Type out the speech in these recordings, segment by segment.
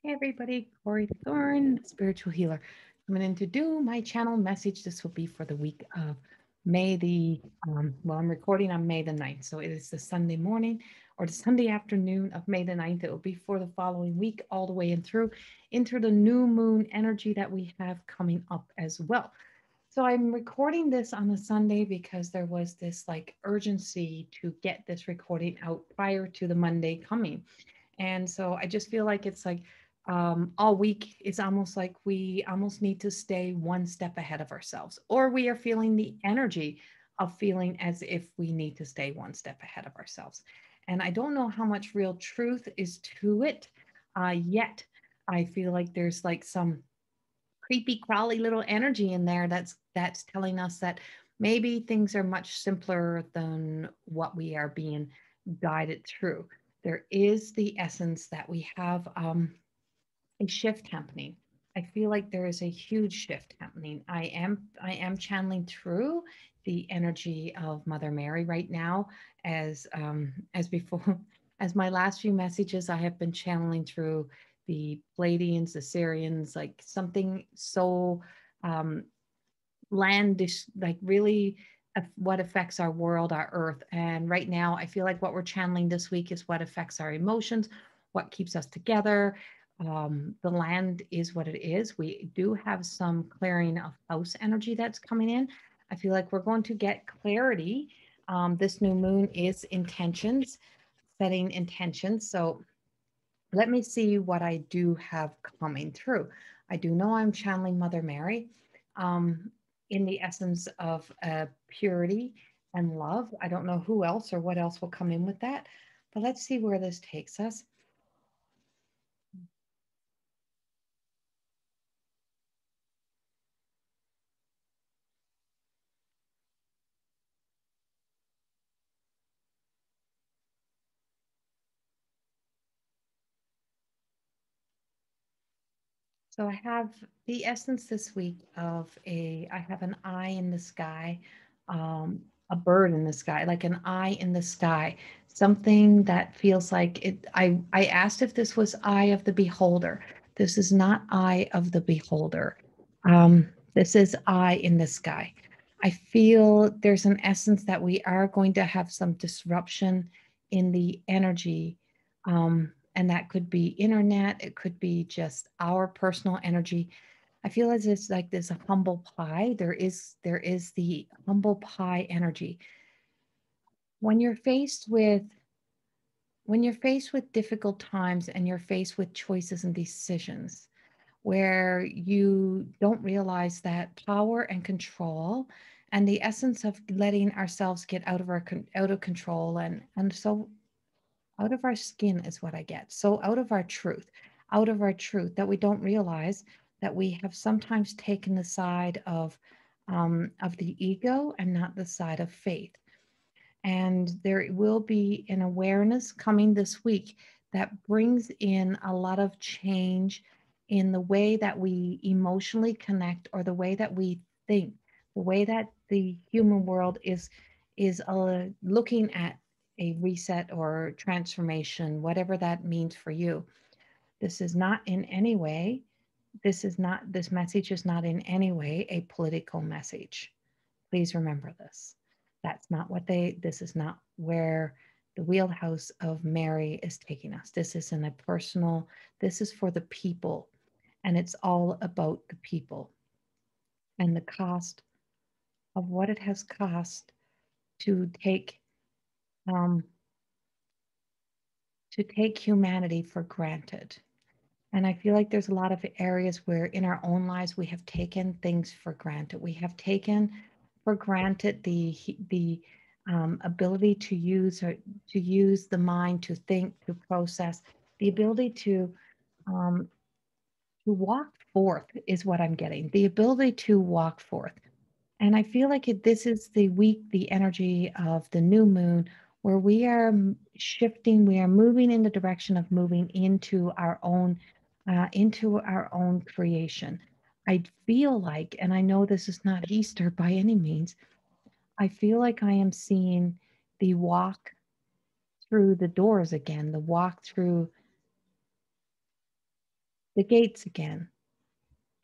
Hey everybody, Corrie Thorne, spiritual healer, coming in to do my channel message. This will be for the week of May I'm recording on May the 9th. So it is the Sunday morning or the Sunday afternoon of May the 9th. It will be for the following week, all the way and through into the new moon energy that we have coming up as well. So I'm recording this on a Sunday because there was this like urgency to get this recording out prior to the Monday coming. And so I just feel like it's like all week, it's almost like we almost need to stay one step ahead of ourselves, or we are feeling the energy of feeling as if we need to stay one step ahead of ourselves. And I don't know how much real truth is to it yet. I feel like there's like some creepy crawly little energy in there that's telling us that maybe things are much simpler than what we are being guided through. There is the essence that we have a shift happening. I feel like there is a huge shift happening. I am channeling through the energy of Mother Mary right now, as before, as my last few messages, I have been channeling through the Pleiadians, the Syrians, like something so um, landish, like really what affects our world, our earth. And right now, I feel like what we're channeling this week is what affects our emotions, what keeps us together. The land is what it is. We do have some clearing of house energy that's coming in. I feel like we're going to get clarity. This new moon is intentions, setting intentions. So let me see what I do have coming through. I do know I'm channeling Mother Mary um, in the essence of purity and love. I don't know who else or what else will come in with that, but let's see where this takes us. So I have the essence this week of I have an eye in the sky, a bird in the sky, like an eye in the sky, something that feels like it. I asked if this was eye of the beholder. This is not eye of the beholder. This is eye in the sky. I feel there's an essence that we are going to have some disruption in the energy. And that could be internet, it could be just our personal energy. I feel as it's like this humble pie. There is the humble pie energy. When you're faced with when you're faced with difficult times and you're faced with choices and decisions where you don't realize that power and control and the essence of letting ourselves get out of control and so out of our skin is what I get. So out of our truth that we don't realize that we have sometimes taken the side of the ego and not the side of faith. And there will be an awareness coming this week that brings in a lot of change in the way that we emotionally connect or the way that we think, the way that the human world is looking at a reset or transformation, whatever that means for you. This is not in any way, this message is not in any way a political message. Please remember this. This is not where the wheelhouse of Mary is taking us. This is in a personal, this is for the people, and it's all about the people and the cost of what it has cost to um, take humanity for granted. And I feel like there's a lot of areas where in our own lives we have taken things for granted. We have taken for granted the ability to use the mind to think, to process, the ability um, to walk forth is what I'm getting. The ability to walk forth. And I feel like this is the week, the energy of the new moon, where we are shifting, we are moving in the direction of moving into our own creation. I feel like, and I know this is not Easter by any means, I feel like I am seeing the walk through the doors again, the walk through the gates again,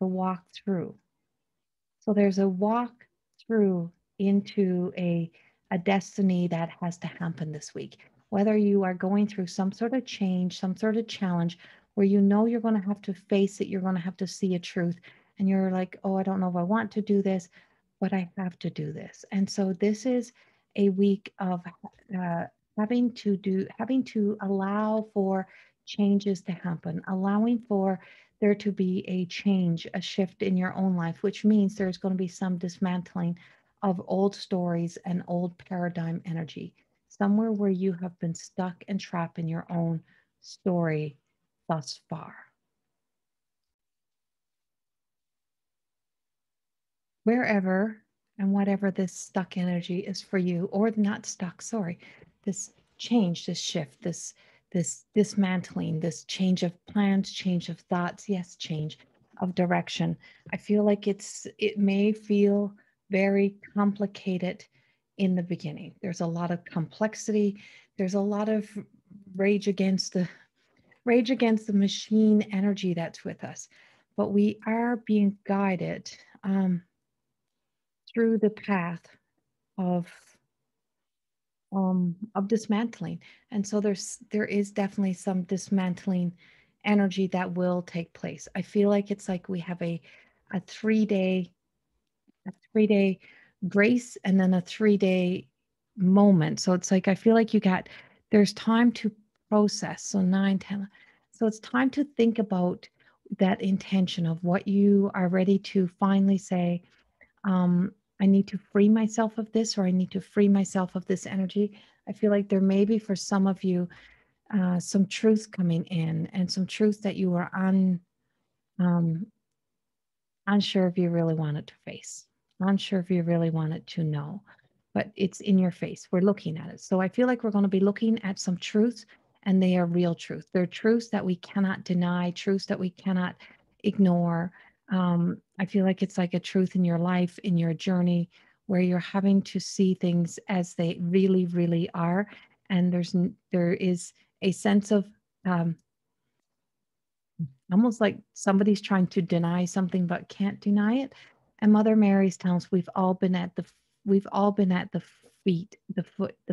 the walk through. So there's a walk through into a destiny that has to happen this week. Whether you are going through some sort of change, some sort of challenge where you know you're going to have to face it, you're going to have to see a truth, and you're like, oh, I don't know if I want to do this, but I have to do this. And so this is a week of uh, having to allow for changes to happen, allowing for there to be a change, a shift in your own life, which means there's going to be some dismantling of old stories and old paradigm energy, somewhere where you have been stuck and trapped in your own story thus far. Wherever and whatever this stuck energy is for you, or not stuck, sorry, this change, this shift, this dismantling, this change of plans, change of thoughts, yes, change of direction. I feel like it may feel very complicated in the beginning. There's a lot of complexity. There's a lot of rage against the rage against the machine energy that's with us. But we are being guided through the path of dismantling. And so there is definitely some dismantling energy that will take place. I feel like it's like we have a 3 day a 3 day grace and then a 3 day moment. So it's like I feel like there's time to process. So 9, 10. So it's time to think about that intention of what you are ready to finally say, I need to free myself of this, or I need to free myself of this energy. I feel like there may be for some of you some truth coming in and some truth that you are um, unsure if you really wanted to face, unsure if you really wanted to know, but it's in your face. We're looking at it. So I feel like we're going to be looking at some truths, and they are real truth. They're truths that we cannot deny, truths that we cannot ignore. I feel like it's like a truth in your life, in your journey, where you're having to see things as they really, really are. And there is a sense of um, almost like somebody's trying to deny something but can't deny it. And Mother Mary's tells us we've all been at the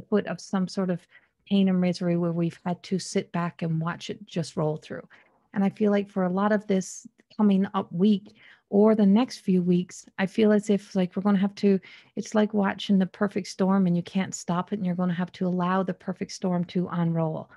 foot of some sort of pain and misery where we've had to sit back and watch it just roll through. And I feel like for a lot of this coming up week or the next few weeks, I feel as if like we're going to have to, it's like watching the perfect storm and you can't stop it, and you're going to have to allow the perfect storm to unroll,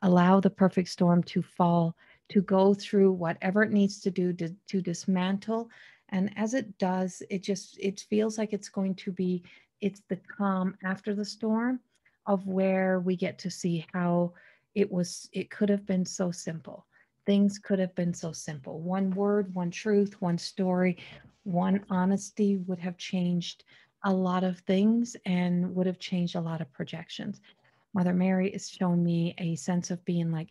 allow the perfect storm to fall, to go through whatever it needs to do to dismantle. And as it does, it feels like it's going to be, it's the calm after the storm of where we get to see how it could have been so simple. Things could have been so simple. One word, one truth, one story, one honesty would have changed a lot of things and would have changed a lot of projections. Mother Mary is showing me a sense of being like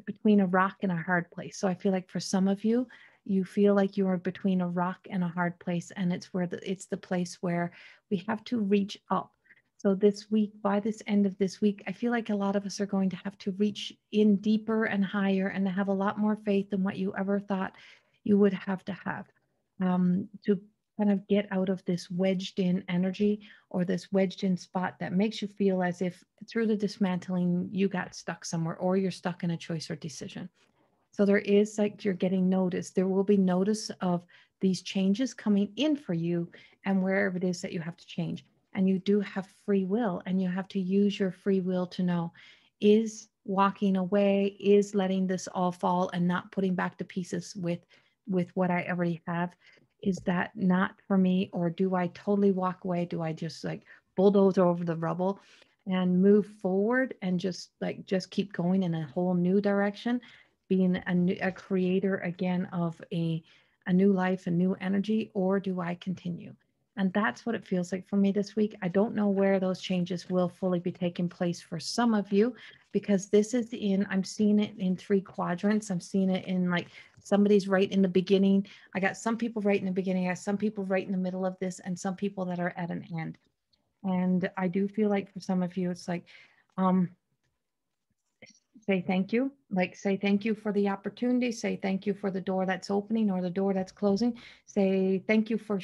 between a rock and a hard place. So I feel like for some of you, you feel like you are between a rock and a hard place, and it's the place where we have to reach up. So this week, by this end of this week, I feel like a lot of us are going to have to reach in deeper and higher and have a lot more faith than what you ever thought you would have to have to kind of get out of this wedged in energy or this wedged in spot that makes you feel as if through the dismantling you got stuck somewhere or you're stuck in a choice or decision. So there is like you're getting notice. There will be notice of these changes coming in for you and wherever it is that you have to change. And you do have free will, and you have to use your free will to know, is walking away, is letting this all fall and not putting back the pieces with what I already have, is that not for me? Or do I totally walk away? Do I just like bulldoze over the rubble and move forward and just keep going in a whole new direction, being a creator again of a new life, a new energy? Or do I continue? And that's what it feels like for me this week. I don't know where those changes will fully be taking place for some of you, because I'm seeing it in 3 quadrants. I'm seeing it in like somebody's right in the beginning. I got some people right in the beginning. I got some people right in the middle of this, and some people that are at an end. And I do feel like for some of you, it's like, um, say thank you, like say thank you for the opportunity, say thank you for the door that's opening or the door that's closing, say thank you for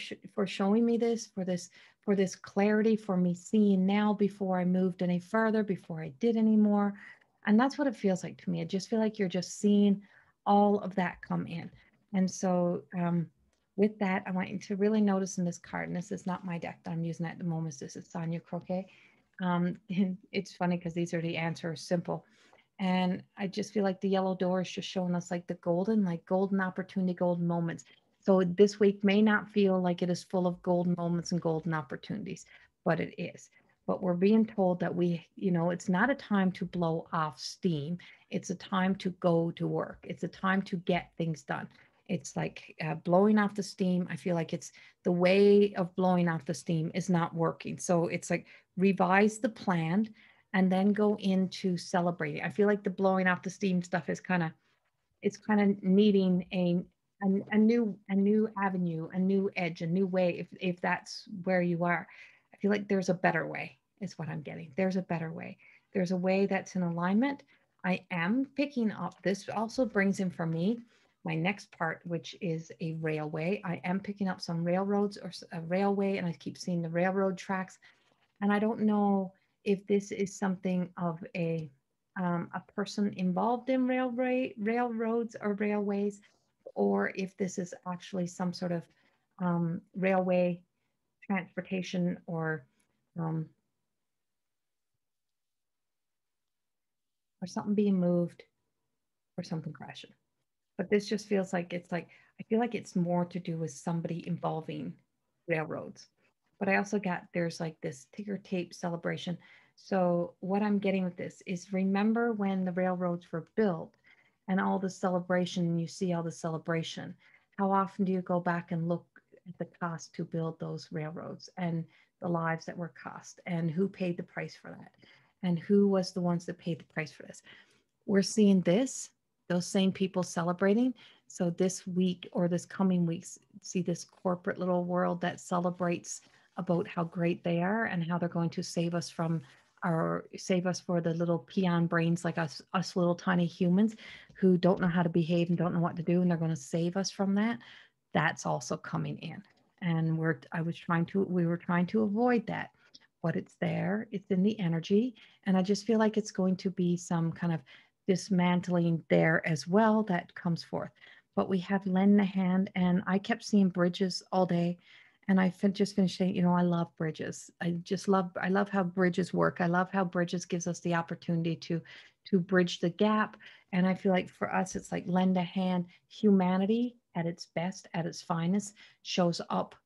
showing me this, for this clarity, for me seeing now before I moved any further, before I did any more. And that's what it feels like to me. I just feel like you're just seeing all of that come in. And so with that, I want you to really notice in this card, and this is not my deck that I'm using at the moment, this is Sonia Croquet. And it's funny because these are the answers, simple. And I just feel like the yellow door is just showing us like the golden, like golden opportunity, golden moments. So this week may not feel like it is full of golden moments and golden opportunities, but it is. But we're being told that it's not a time to blow off steam. It's a time to go to work. It's a time to get things done. It's like blowing off the steam. I feel like it's the way of blowing off the steam is not working. So it's like revise the plan and then go into celebrating. I feel like the blowing off the steam stuff is it's kind of needing a new avenue, a new edge, a new way. If that's where you are, I feel like there's a better way. Is what I'm getting. There's a better way. There's a way that's in alignment. I am picking up. This also brings in for me my next part, which is a railway. I am picking up some railroads or a railway, and I keep seeing the railroad tracks. And I don't know if this is something of a person involved in railroads or railways, or if this is actually some sort of railway transportation um, or something being moved or something crashing. But this just feels like it's like I feel like it's more to do with somebody involving railroads. But I also got there's like this ticker tape celebration. So what I'm getting with this is remember when the railroads were built and all the celebration, and you see all the celebration. How often do you go back and look at the cost to build those railroads and the lives that were cost and who paid the price for that and who was the ones that paid the price for this? We're seeing those same people celebrating. So this week or this coming weeks, see this corporate little world that celebrates about how great they are and how they're going to save us from or save us for the little peon brains like us little tiny humans who don't know how to behave and don't know what to do, and they're going to save us from that. That's also coming in. And we were trying to avoid that, but it's there, it's in the energy. And I just feel like it's going to be some kind of dismantling there as well that comes forth. But we have lend a hand, and I kept seeing bridges all day. And just finished saying, I love bridges. I love how bridges work. I love how bridges gives us the opportunity to bridge the gap. And I feel like for us, it's like lend a hand. Humanity at its best, at its finest, shows up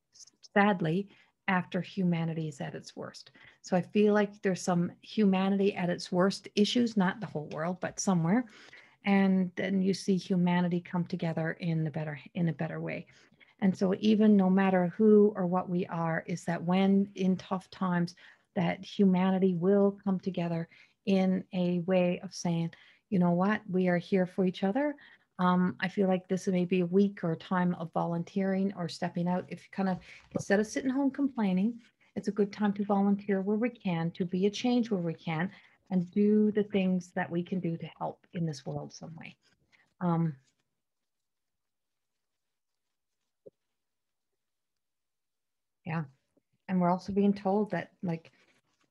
sadly after humanity is at its worst. So I feel like there's some humanity at its worst issues, not the whole world, but somewhere. And then you see humanity come together in a better way. And so even no matter who or what we are, is that when in tough times, that humanity will come together in a way of saying, you know what, we are here for each other. I feel like this may be a week or a time of volunteering or stepping out. If you kind of, instead of sitting home complaining, it's a good time to volunteer where we can, to be a change where we can, and do the things that we can do to help in this world some way. Um, yeah. And we're also being told that, like,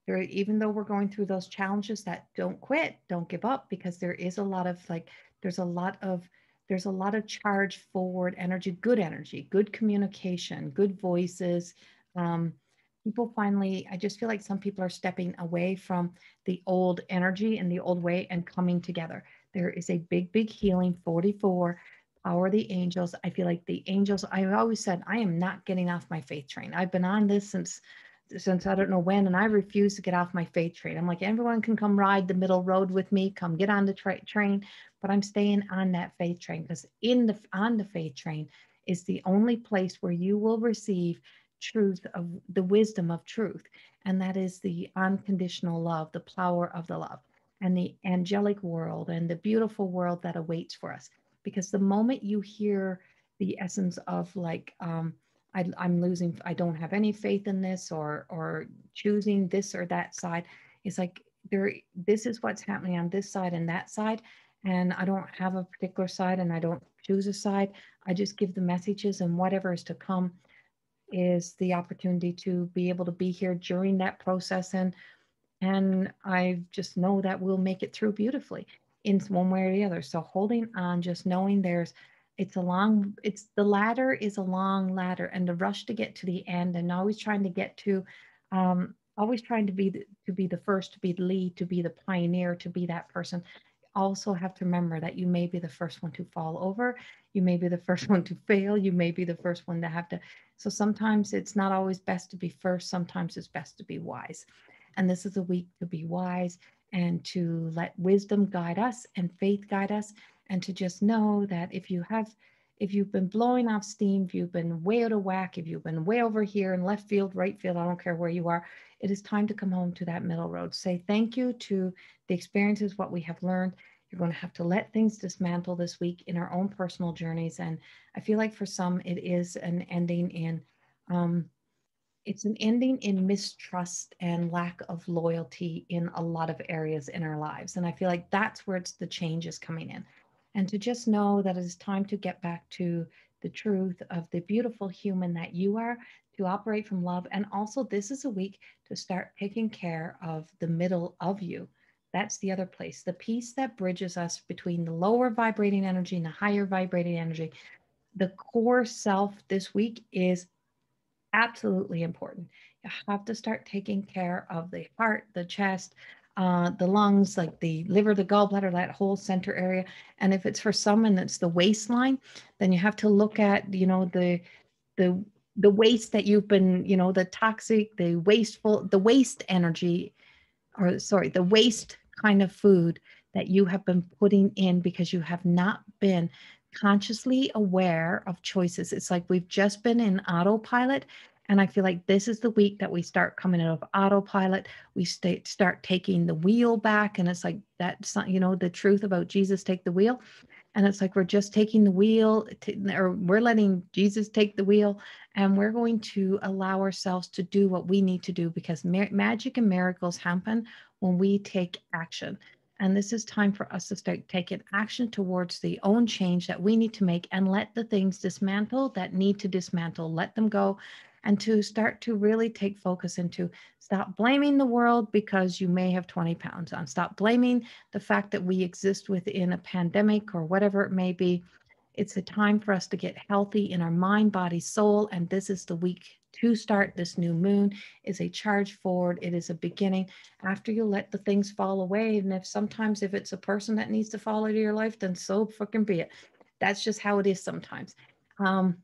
there, even though we're going through those challenges, that don't quit, don't give up, because there is a lot of like, there's a lot of there's a lot of charge forward energy, good communication, good voices. Um, People finally, I just feel like some people are stepping away from the old energy and the old way and coming together. There is a big, big healing 44 power of the angels. I feel like the angels, I've always said, I am not getting off my faith train. I've been on this since I don't know when, and I refuse to get off my faith train. I'm like, everyone can come ride the middle road with me, come get on the train, but I'm staying on that faith train, because on the faith train is the only place where you will receive truth of the wisdom of truth, and that is the unconditional love, the power of the love, and the angelic world and the beautiful world that awaits for us. Because the moment you hear the essence of like I'm losing, I don't have any faith in this, or choosing this or that side, it's like this is what's happening on this side and that side. And I don't have a particular side and I don't choose a side. I just give the messages, and whatever is to come is the opportunity to be able to be here during that process. And I just know that we'll make it through beautifully in one way or the other. So holding on, just knowing it's the ladder is a long ladder, and the rush to get to the end, and always trying to get to, always trying to be the first, to be the lead, to be the pioneer, to be that person. Also have to remember that you may be the first one to fall over. You may be the first one to fail. You may be the first one to have to. So sometimes it's not always best to be first. Sometimes it's best to be wise. And this is a week to be wise and to let wisdom guide us and faith guide us, and to just know that if you've been blowing off steam, if you've been way out of whack, if you've been way over here in left field, right field, I don't care where you are, it is time to come home to that middle road. Say thank you to the experiences, what we have learned. You're going to have to let things dismantle this week in our own personal journeys. And I feel like for some, it is an ending in um, it's an ending in mistrust and lack of loyalty in a lot of areas in our lives. And I feel like that's where the change is coming in. And to just know that it is time to get back to the truth of the beautiful human that you are, to operate from love. And also, this is a week to start taking care of the middle of you. That's the other place, the piece that bridges us between the lower vibrating energy and the higher vibrating energy. The core self this week is absolutely important. You have to start taking care of the heart, the chest, the lungs, like the liver, the gallbladder, that whole center area. And if it's for someone that's the waistline, then you have to look at, the the waste that you've been, the toxic, the wasteful, the waste energy, or sorry, the waste kind of food that you have been putting in because you have not been consciously aware of choices. It's like we've just been in autopilot. And I feel like this is the week that we start coming out of autopilot. We start taking the wheel back. And it's like that's, the truth about Jesus, take the wheel. And it's like we're just taking the wheel, or we're letting Jesus take the wheel, and we're going to allow ourselves to do what we need to do, because magic and miracles happen when we take action. And this is time for us to start taking action towards the own change that we need to make, and let the things dismantle that need to dismantle, let them go, and to start to really take focus into stop blaming the world because you may have 20 pounds on. Stop blaming the fact that we exist within a pandemic or whatever it may be. It's a time for us to get healthy in our mind, body, soul. And this is the week to start. This new moon is a charge forward. It is a beginning after you let the things fall away. And if it's a person that needs to fall out of your life, then so fucking be it. That's just how it is sometimes. Um,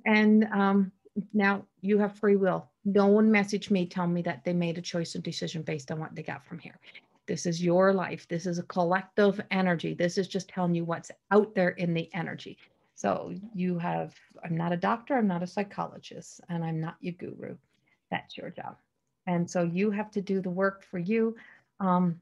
and now you have free will. No one messaged me telling me that they made a choice or decision based on what they got from here. This is your life. This is a collective energy. This is just telling you what's out there in the energy. So I'm not a doctor, I'm not a psychologist, and I'm not your guru. That's your job. And so you have to do the work for you. Um,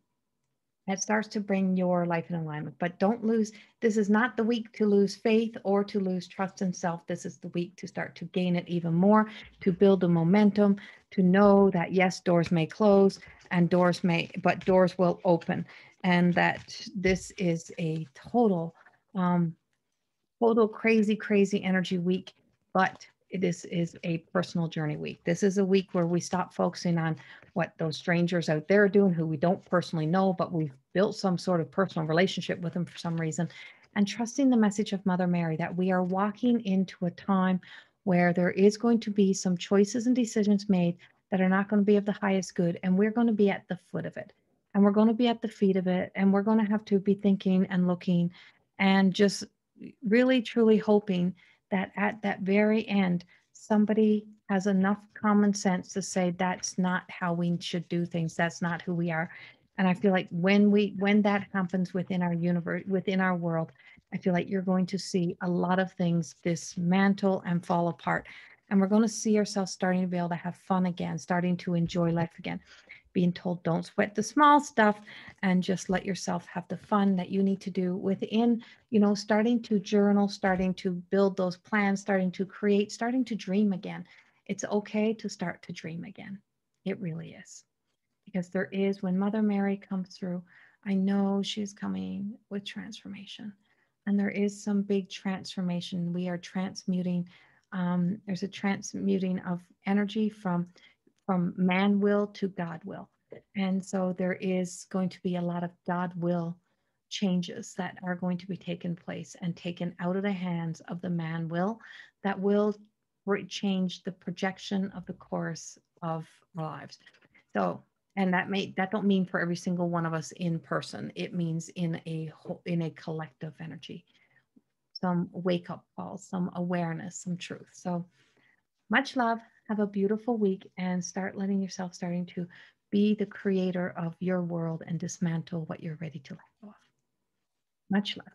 it starts to bring your life in alignment. But don't lose, this is not the week to lose faith or to lose trust in self. This is the week to start to gain it even more, to build the momentum, to know that yes, doors may close and but doors will open. And that this is a um, total crazy, crazy energy week, but is a personal journey week. This is a week where we stop focusing on what those strangers out there are doing who we don't personally know, but we've built some sort of personal relationship with them for some reason, and trusting the message of Mother Mary that we are walking into a time where there is going to be some choices and decisions made that are not going to be of the highest good, and we're going to be at the foot of it, and we're going to be at the feet of it, and we're going to have to be thinking and looking and just really truly hoping that at that very end, somebody has enough common sense to say that's not how we should do things. That's not who we are. And I feel like when that happens within our universe, within our world, I feel like you're going to see a lot of things dismantle and fall apart. And we're going to see ourselves starting to be able to have fun again, starting to enjoy life again, being told don't sweat the small stuff and just let yourself have the fun that you need to do within, starting to journal, starting to build those plans, starting to create, starting to dream again. It's okay to start to dream again. It really is. because there is, when Mother Mary comes through, I know she's coming with transformation. And there is some big transformation. We are transmuting. There's a transmuting of energy from man will to God will. And so there is going to be a lot of God will changes that are going to be taken place and taken out of the hands of the man will, that will change the projection of the course of our lives. So, and that don't mean for every single one of us in person. It means in a collective energy, some wake up calls, some awareness, some truth. So much love. Have a beautiful week and start letting yourself starting to be the creator of your world and dismantle what you're ready to let go of. Much love.